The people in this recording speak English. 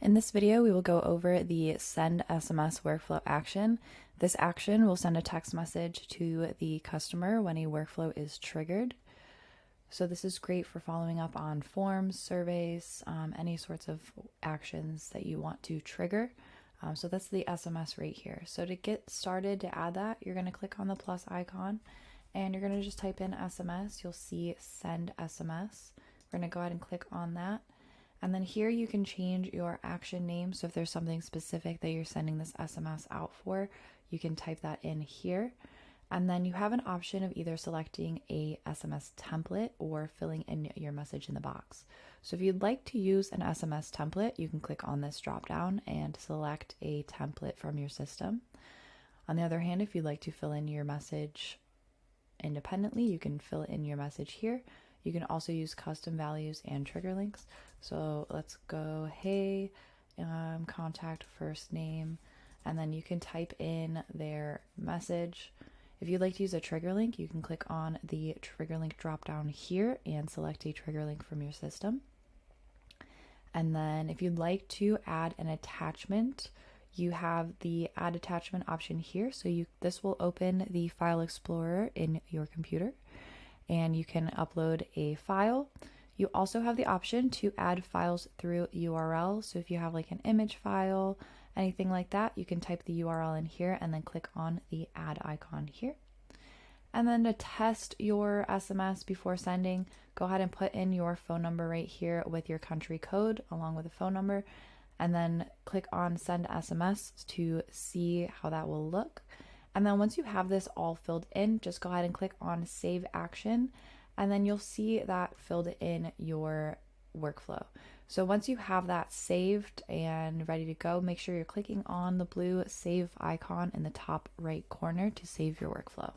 In this video, we will go over the send SMS workflow action. This action will send a text message to the customer when a workflow is triggered. So this is great for following up on forms, surveys, any sorts of actions that you want to trigger. So that's the SMS right here. So to get started, to add that, you're going to click on the plus icon and you're going to just type in SMS. You'll see send SMS. We're going to go ahead and click on that. And then here you can change your action name. So if there's something specific that you're sending this SMS out for, you can type that in here. And then you have an option of either selecting a SMS template or filling in your message in the box. So if you'd like to use an SMS template, you can click on this drop down and select a template from your system. On the other hand, if you'd like to fill in your message independently, you can fill in your message here. You can also use custom values and trigger links. So let's go, hey, contact first name, and then you can type in their message. If you'd like to use a trigger link, you can click on the trigger link drop down here and select a trigger link from your system. And then if you'd like to add an attachment, you have the add attachment option here. So this will open the file explorer in your computer and you can upload a file. You also have the option to add files through URL. So if you have like an image file, anything like that, you can type the URL in here and then click on the add icon here. And then to test your SMS before sending, go ahead and put in your phone number right here with your country code along with the phone number, and then click on send SMS to see how that will look. And then once you have this all filled in, just go ahead and click on save action, and then you'll see that filled in your workflow. So once you have that saved and ready to go, make sure you're clicking on the blue save icon in the top right corner to save your workflow.